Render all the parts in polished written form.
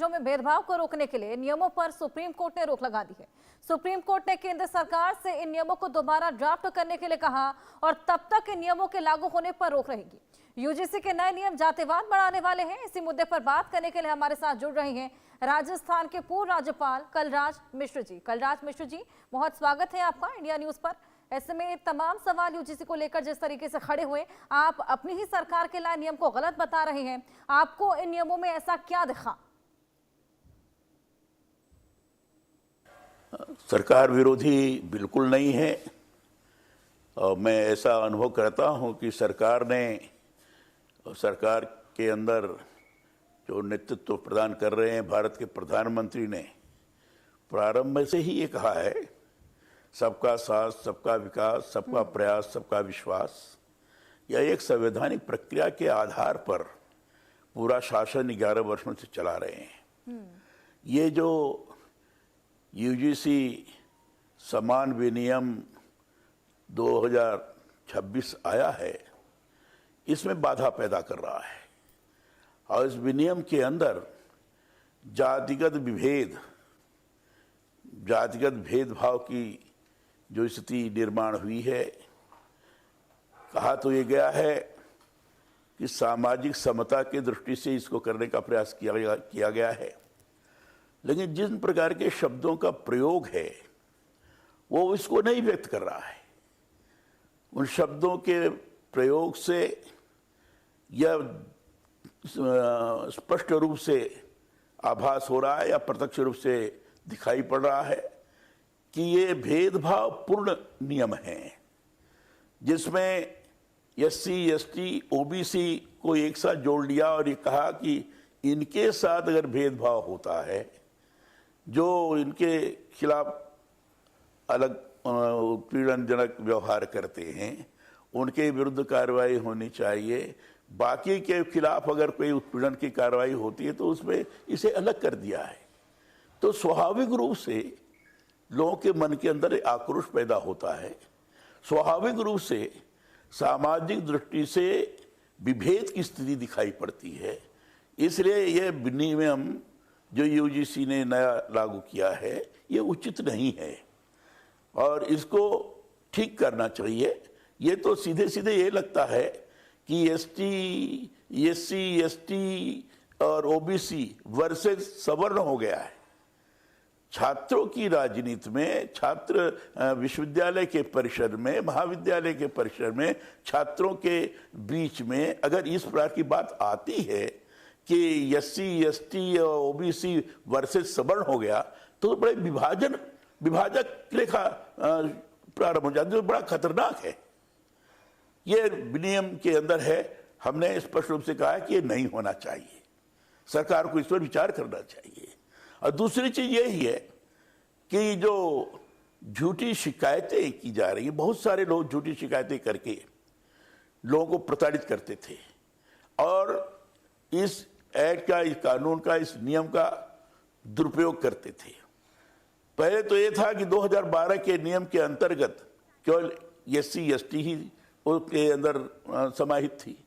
नौकरियों में भेदभाव को रोकने के लिए नियमों पर सुप्रीम कोर्ट ने रोक लगा दी है। सुप्रीम कोर्ट ने केंद्र सरकार से इन नियमों को दोबारा ड्राफ्ट करने के लिए कहा और तब तक इन नियमों के लागू होने पर रोक रहेगी। यूजीसी के नए नियम जातिवाद बढ़ाने वाले हैं। इसी मुद्दे पर बात करने के लिए हमारे साथ जुड़ रहे हैं राजस्थान के पूर्व राज्यपाल कलराज मिश्र जी। कलराज मिश्र जी, बहुत स्वागत है आपका इंडिया न्यूज पर। ऐसे में तमाम सवाल यूजीसी को लेकर जिस तरीके से खड़े हुए, आप अपनी ही सरकार के लाए नियम को गलत बता रहे हैं। आपको इन नियमों में ऐसा क्या दिखा? सरकार विरोधी बिल्कुल नहीं है और मैं ऐसा अनुभव करता हूं कि सरकार के अंदर जो नेतृत्व प्रदान कर रहे हैं भारत के प्रधानमंत्री ने प्रारंभ में से ही ये कहा है, सबका साथ, सबका विकास, सबका प्रयास, सबका विश्वास। यह एक संवैधानिक प्रक्रिया के आधार पर पूरा शासन 11 वर्षों से चला रहे हैं। ये जो यूजीसी समान विनियम 2026 आया है, इसमें बाधा पैदा कर रहा है और इस विनियम के अंदर जातिगत भेदभाव की जो स्थिति निर्माण हुई है, कहा तो ये गया है कि सामाजिक समता की दृष्टि से इसको करने का प्रयास किया गया है, लेकिन जिन प्रकार के शब्दों का प्रयोग है वो इसको नहीं व्यक्त कर रहा है। उन शब्दों के प्रयोग से यह स्पष्ट रूप से आभास हो रहा है या प्रत्यक्ष रूप से दिखाई पड़ रहा है कि ये भेदभाव पूर्ण नियम है, जिसमें एससी, एसटी, ओबीसी को एक साथ जोड़ लिया और ये कहा कि इनके साथ अगर भेदभाव होता है, जो इनके खिलाफ अलग उत्पीड़नजनक व्यवहार करते हैं, उनके विरुद्ध कार्रवाई होनी चाहिए। बाकी के खिलाफ अगर कोई उत्पीड़न की कार्रवाई होती है तो उसमें इसे अलग कर दिया है। तो स्वाभाविक रूप से लोगों के मन के अंदर आक्रोश पैदा होता है। स्वाभाविक रूप से सामाजिक दृष्टि से विभेद की स्थिति दिखाई पड़ती है। इसलिए यह विनियम जो यूजीसी ने नया लागू किया है, ये उचित नहीं है और इसको ठीक करना चाहिए। ये तो सीधे सीधे ये लगता है कि एससी, एसटी और ओबीसी वर्सेस सवर्ण हो गया है। छात्रों की राजनीति में, छात्र विश्वविद्यालय के परिसर में, महाविद्यालय के परिसर में, छात्रों के बीच में अगर इस प्रकार की बात आती है कि एससी, एसटी और ओबीसी वर्सेस सवर्ण हो गया, तो बड़े विभाजक रेखा प्रारंभ हो जाती है, जो बड़ा खतरनाक है। ये विनियम के अंदर है। हमने स्पष्ट रूप से कहा है कि ये नहीं होना चाहिए, सरकार को इस पर विचार करना चाहिए। और दूसरी चीज यही है कि जो झूठी शिकायतें की जा रही हैं, बहुत सारे लोग झूठी शिकायतें करके लोगों को प्रताड़ित करते थे और इस एक्ट का, इस कानून का, इस नियम का दुरुपयोग करते थे। पहले तो ये था कि 2012 के नियम के अंतर्गत केवल एससी, एसटी ही उसके अंदर समाहित थी।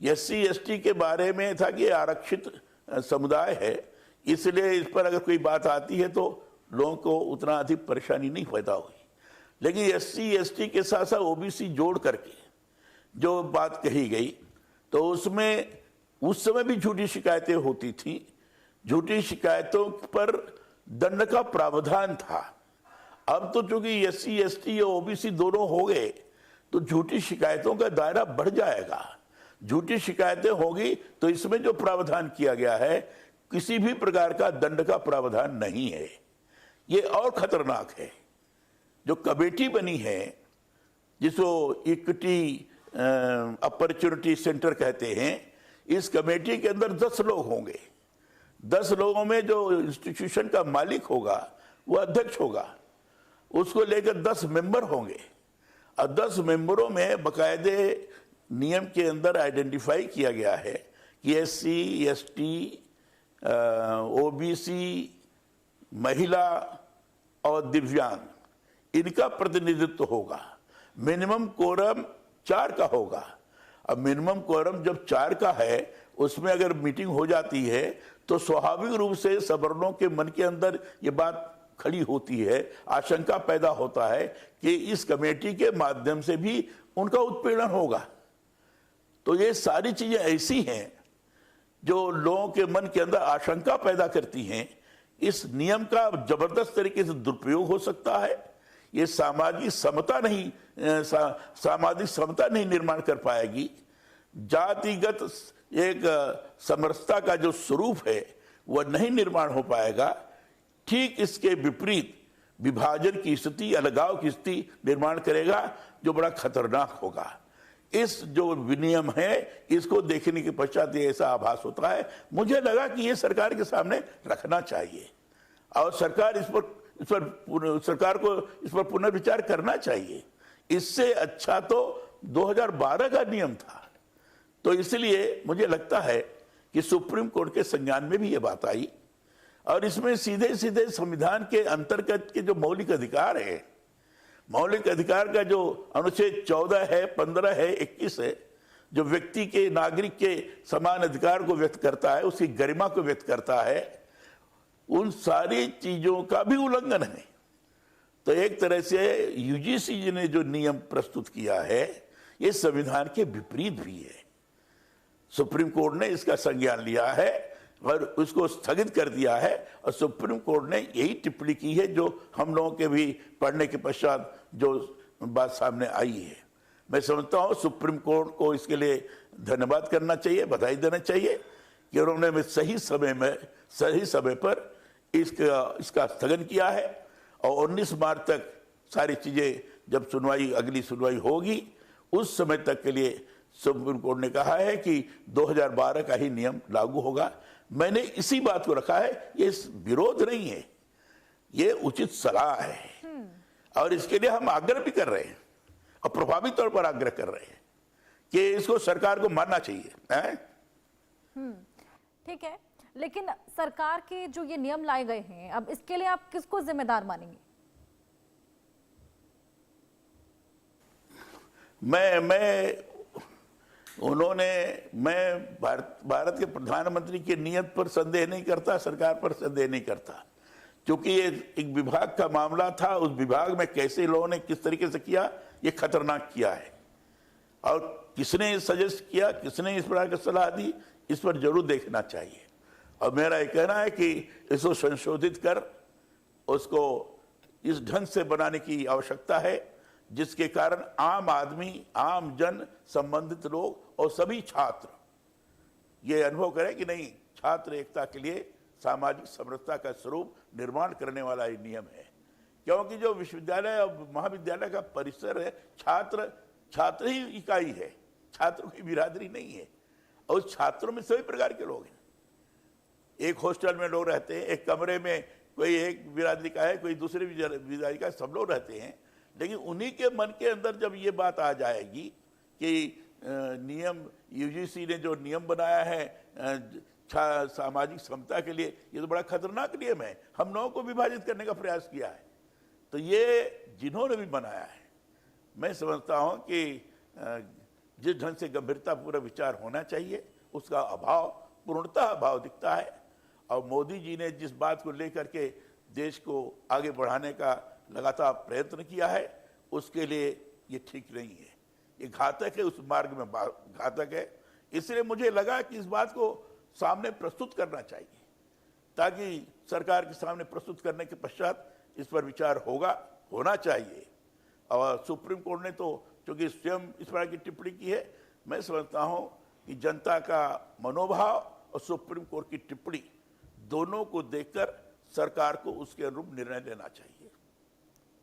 एससी, एसटी के बारे में था कि आरक्षित समुदाय है, इसलिए इस पर अगर कोई बात आती है तो लोगों को उतना अधिक परेशानी नहीं पैदा हुई। लेकिन एससी, एसटी के साथ साथ ओबीसी जोड़ करके जो बात कही गई, तो उसमें उस समय भी झूठी शिकायतें होती थी। झूठी शिकायतों पर दंड का प्रावधान था। अब तो चूंकि एससी, एसटी और ओबीसी दोनों हो गए, तो झूठी शिकायतों का दायरा बढ़ जाएगा। झूठी शिकायतें होगी तो इसमें जो प्रावधान किया गया है, किसी भी प्रकार का दंड का प्रावधान नहीं है। ये और खतरनाक है। जो कमेटी बनी है, जिसको इक्विटी अपॉर्चुनिटी सेंटर कहते हैं, इस कमेटी के अंदर 10 लोग होंगे। 10 लोगों में जो इंस्टीट्यूशन का मालिक होगा वो अध्यक्ष होगा, उसको लेकर 10 मेंबर होंगे और 10 मेंबरों में बकायदे नियम के अंदर आइडेंटिफाई किया गया है कि एससी, एसटी, ओबीसी, महिला और दिव्यांग, इनका प्रतिनिधित्व होगा। मिनिमम कोरम 4 का होगा। अब मिनिमम कोरम जब 4 का है, उसमें अगर मीटिंग हो जाती है तो स्वाभाविक रूप से सवर्णों के मन के अंदर ये बात खड़ी होती है, आशंका पैदा होता है कि इस कमेटी के माध्यम से भी उनका उत्पीड़न होगा। तो ये सारी चीजें ऐसी हैं जो लोगों के मन के अंदर आशंका पैदा करती हैं। इस नियम का जबरदस्त तरीके से दुरुपयोग हो सकता है। ये सामाजिक समता नहीं निर्माण कर पाएगी। जातिगत एक समरसता का जो स्वरूप है वह नहीं निर्माण हो पाएगा। ठीक इसके विपरीत विभाजन की स्थिति, अलगाव की स्थिति निर्माण करेगा, जो बड़ा खतरनाक होगा। इस जो विनियम है इसको देखने के पश्चात ऐसा आभास होता है, मुझे लगा कि ये सरकार के सामने रखना चाहिए और सरकार सरकार को इस पर पुनर्विचार करना चाहिए। इससे अच्छा तो 2012 का नियम था। तो इसलिए मुझे लगता है कि सुप्रीम कोर्ट के संज्ञान में भी ये बात आई और इसमें सीधे सीधे संविधान के अंतर्गत के जो मौलिक अधिकार है, मौलिक अधिकार का जो अनुच्छेद 14 है, 15 है, 21 है, जो व्यक्ति के, नागरिक के समान अधिकार को व्यक्त करता है, उसकी गरिमा को व्यक्त करता है, उन सारी चीजों का भी उल्लंघन है। तो एक तरह से यूजीसी जी ने जो नियम प्रस्तुत किया है ये संविधान के विपरीत भी है। सुप्रीम कोर्ट ने इसका संज्ञान लिया है और उसको स्थगित कर दिया है और सुप्रीम कोर्ट ने यही टिप्पणी की है जो हम लोगों के भी पढ़ने के पश्चात जो बात सामने आई है। मैं समझता हूँ सुप्रीम कोर्ट को इसके लिए धन्यवाद करना चाहिए, बधाई देना चाहिए कि उन्होंने सही समय पर इसका स्थगन किया है और 19 मार्च तक सारी चीजें, जब अगली सुनवाई होगी उस समय तक के लिए सुप्रीम कोर्ट ने कहा है कि 2012 का ही नियम लागू होगा। मैंने इसी बात को रखा है, ये विरोध नहीं है, ये उचित सलाह है और इसके लिए हम आग्रह भी कर रहे हैं और प्रभावी तौर पर आग्रह कर रहे हैं कि इसको सरकार को मानना चाहिए। ठीक है, लेकिन सरकार के जो ये नियम लाए गए हैं, अब इसके लिए आप किसको जिम्मेदार मानेंगे? मैं भारत के प्रधानमंत्री की नीयत पर संदेह नहीं करता, सरकार पर संदेह नहीं करता, क्योंकि ये एक विभाग का मामला था। उस विभाग में कैसे लोगों ने किस तरीके से किया, ये खतरनाक किया है और किसने सजेस्ट किया, किसने इस प्रकार की सलाह दी, इस पर जरूर देखना चाहिए। और मेरा ये कहना है कि इसको संशोधित कर उसको इस ढंग से बनाने की आवश्यकता है जिसके कारण आम आदमी, आम जन, संबंधित लोग और सभी छात्र ये अनुभव करें कि नहीं, छात्र एकता के लिए सामाजिक समरसता का स्वरूप निर्माण करने वाला ये नियम है। क्योंकि जो विश्वविद्यालय और महाविद्यालय का परिसर है, छात्र ही इकाई है, छात्रों की बिरादरी नहीं है और उस छात्रों में सभी प्रकार के लोग हैं। एक हॉस्टल में लोग रहते हैं, एक कमरे में कोई एक बिरादरी का है, कोई दूसरी बिरादरी का, सब लोग रहते हैं। लेकिन उन्हीं के मन के अंदर जब ये बात आ जाएगी कि नियम, यूजीसी ने जो नियम बनाया है सामाजिक समता के लिए, ये तो बड़ा खतरनाक नियम है, हम लोगों को विभाजित करने का प्रयास किया है। तो ये जिन्होंने भी बनाया है, मैं समझता हूं कि जिस ढंग से गंभीरता पूरा विचार होना चाहिए उसका अभाव, पूर्णतः अभाव दिखता है। और मोदी जी ने जिस बात को लेकर के देश को आगे बढ़ाने का लगातार प्रयत्न किया है, उसके लिए ये ठीक नहीं है, ये घातक है, उस मार्ग में घातक है। इसलिए मुझे लगा कि इस बात को सामने प्रस्तुत करना चाहिए ताकि सरकार के सामने प्रस्तुत करने के पश्चात इस पर विचार होना चाहिए। और सुप्रीम कोर्ट ने तो चूंकि स्वयं इस प्रकार की टिप्पणी की है, मैं समझता हूं कि जनता का मनोभाव और सुप्रीम कोर्ट की टिप्पणी दोनों को देखकर सरकार को उसके अनुरूप निर्णय लेना चाहिए।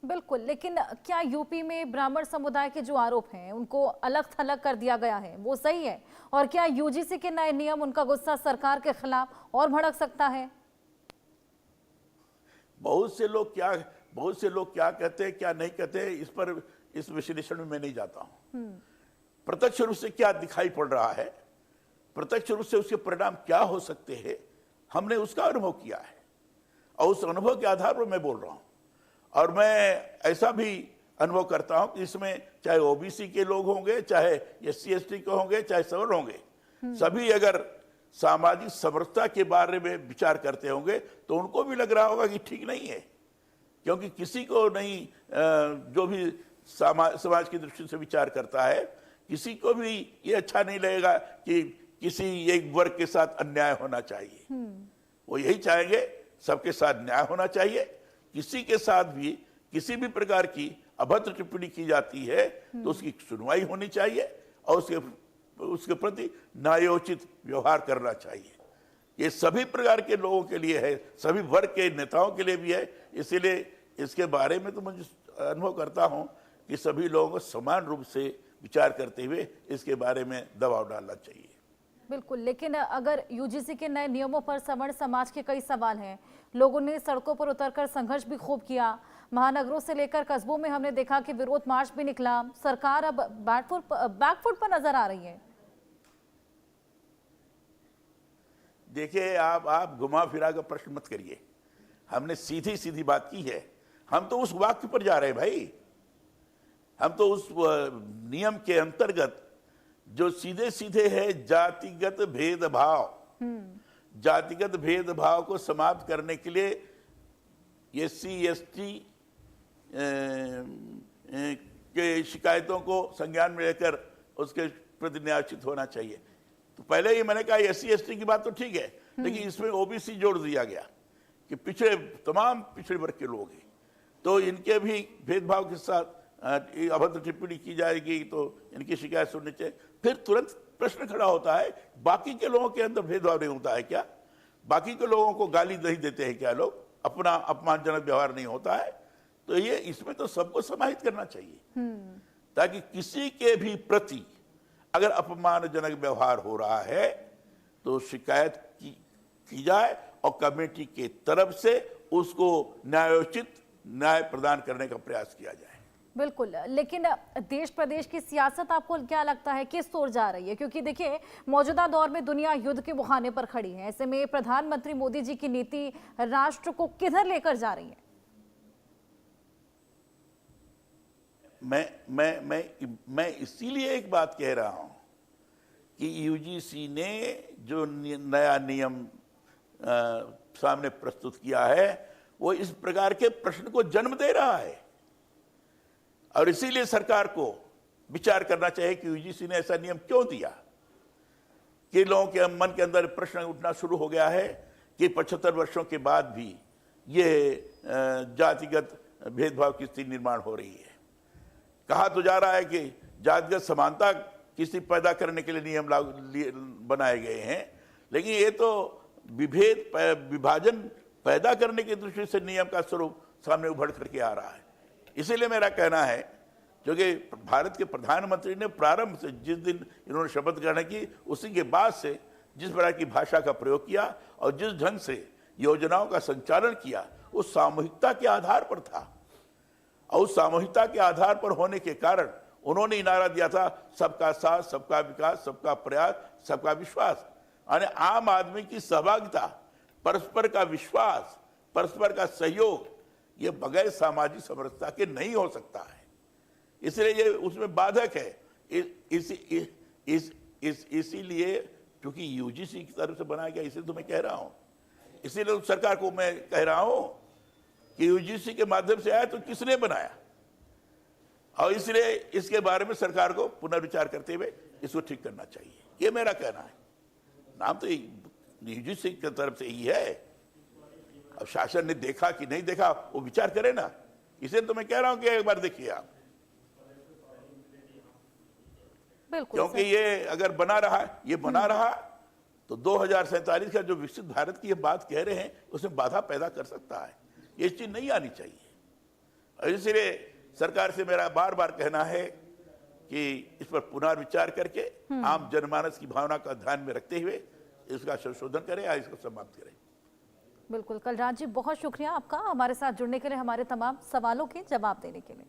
बिल्कुल, लेकिन क्या यूपी में ब्राह्मण समुदाय के जो आरोप हैं उनको अलग थलग कर दिया गया है, वो सही है? और क्या यूजीसी के नए नियम उनका गुस्सा सरकार के खिलाफ और भड़क सकता है? बहुत से लोग क्या कहते हैं, क्या नहीं कहते हैं, इस पर इस विश्लेषण में मैं नहीं जाता हूं। प्रत्यक्ष रूप से क्या दिखाई पड़ रहा है, प्रत्यक्ष रूप से उसके परिणाम क्या हो सकते हैं, हमने उसका अनुभव किया है और उस अनुभव के आधार पर मैं बोल रहा हूं। और मैं ऐसा भी अनुभव करता हूं कि इसमें चाहे ओबीसी के लोग होंगे, चाहे SC ST के होंगे, चाहे सवर्ण होंगे, सभी अगर सामाजिक समरसता के बारे में विचार करते होंगे तो उनको भी लग रहा होगा कि ठीक नहीं है, क्योंकि किसी को नहीं जो भी समाज की दृष्टि से विचार करता है, किसी को भी ये अच्छा नहीं लगेगा कि किसी एक वर्ग के साथ अन्याय होना चाहिए। वो यही चाहेंगे सबके साथ न्याय होना चाहिए। किसी के साथ भी किसी भी प्रकार की अभद्र टिप्पणी की जाती है तो उसकी सुनवाई होनी चाहिए और उसके प्रति न्यायोचित व्यवहार करना चाहिए। ये सभी प्रकार के लोगों के लिए है, सभी वर्ग के नेताओं के लिए भी है। इसीलिए इसके बारे में तो मुझे अनुभव करता हूं कि सभी लोगों को समान रूप से विचार करते हुए इसके बारे में दबाव डालना चाहिए। बिल्कुल, लेकिन अगर यूजीसी के नए नियमों पर सवर्ण समाज के कई सवाल हैं। लोगों ने सड़कों पर उतरकर संघर्ष भी खूब किया। महानगरों से लेकर कस्बों में हमने देखा कि विरोध मार्च भी निकला। सरकार अब बैकफुट पर नजर आ रही है। देखिए, आप घुमा फिरा कर प्रश्न मत करिए। हमने सीधी सीधी बात की है। हम तो उस वाक्य पर जा रहे हैं भाई। हम तो उस नियम के अंतर्गत जो सीधे सीधे है जातिगत भेदभाव, जातिगत भेदभाव को समाप्त करने के लिए SC ST के शिकायतों को संज्ञान में लेकर उसके प्रति न्यायोचित होना चाहिए। तो पहले ही मैंने कहा SC ST की बात तो ठीक है, लेकिन इसमें OBC जोड़ दिया गया कि तमाम पिछड़े वर्ग के लोग हैं, तो इनके भी भेदभाव के साथ अभद्र टिप्पणी की जाएगी तो इनकी शिकायत सुननी चाहिए। फिर तुरंत प्रश्न खड़ा होता है, बाकी के लोगों के अंदर भेदभाव नहीं होता है क्या? बाकी के लोगों को गाली नहीं देते हैं क्या लोग? अपना अपमानजनक व्यवहार नहीं होता है? तो ये इसमें तो सबको समाहित करना चाहिए ताकि किसी के भी प्रति अगर अपमानजनक व्यवहार हो रहा है तो शिकायत की जाए और कमेटी के तरफ से उसको न्यायोचित न्याय प्रदान करने का प्रयास किया जाए। बिल्कुल, लेकिन देश प्रदेश की सियासत आपको क्या लगता है किस ओर जा रही है? क्योंकि देखिए, मौजूदा दौर में दुनिया युद्ध के मुहाने पर खड़ी है। ऐसे में प्रधानमंत्री मोदी जी की नीति राष्ट्र को किधर लेकर जा रही है? मैं इसीलिए एक बात कह रहा हूं कि यूजीसी ने जो नया नियम सामने प्रस्तुत किया है वो इस प्रकार के प्रश्न को जन्म दे रहा है और इसीलिए सरकार को विचार करना चाहिए कि यूजीसी ने ऐसा नियम क्यों दिया। कि लोगों के मन के अंदर प्रश्न उठना शुरू हो गया है कि 75 वर्षों के बाद भी ये जातिगत भेदभाव की स्थिति निर्माण हो रही है। कहा तो जा रहा है कि जातिगत समानता किसी पैदा करने के लिए नियम बनाए गए हैं, लेकिन ये तो विभाजन पैदा करने की दृष्टि से नियम का स्वरूप सामने उभर करके आ रहा है। इसीलिए मेरा कहना है, क्योंकि भारत के प्रधानमंत्री ने प्रारंभ से जिस दिन इन्होंने शपथ ग्रहण की उसी के बाद से जिस प्रकार की भाषा का प्रयोग किया और जिस ढंग से योजनाओं का संचालन किया वो सामूहिकता के आधार पर था और उस सामूहिकता के आधार पर होने के कारण उन्होंने नारा दिया था सबका साथ, सबका विकास, सबका प्रयास, सबका विश्वास। यानी आम आदमी की सहभागिता, परस्पर का विश्वास, परस्पर का सहयोग, ये बगैर सामाजिक समरसता के नहीं हो सकता है। इसलिए ये उसमें बाधक है। इसीलिए क्योंकि यूजीसी की तरफ से बनाया गया, इसे तो मैं कह रहा हूं, इसीलिए सरकार को मैं कह रहा हूं कि यूजीसी के माध्यम से आया तो किसने बनाया, और इसलिए इसके बारे में सरकार को पुनर्विचार करते हुए इसको ठीक करना चाहिए, ये मेरा कहना है। नाम तो यूजीसी की तरफ से ही है, अब शासन ने देखा कि नहीं देखा वो विचार करे ना। इसे तो मैं कह रहा हूं कि एक बार देखिए आप, क्योंकि ये अगर बना रहा तो 2047 का जो विकसित भारत की ये बात कह रहे हैं उसमें बाधा पैदा कर सकता है। ये चीज नहीं आनी चाहिए। और इसलिए सरकार से मेरा बार बार कहना है कि इस पर पुनर्विचार करके आम जनमानस की भावना का ध्यान में रखते हुए इसका संशोधन करें या इसको समाप्त करें। बिल्कुल, कलराज जी बहुत शुक्रिया आपका हमारे साथ जुड़ने के लिए, हमारे तमाम सवालों के जवाब देने के लिए।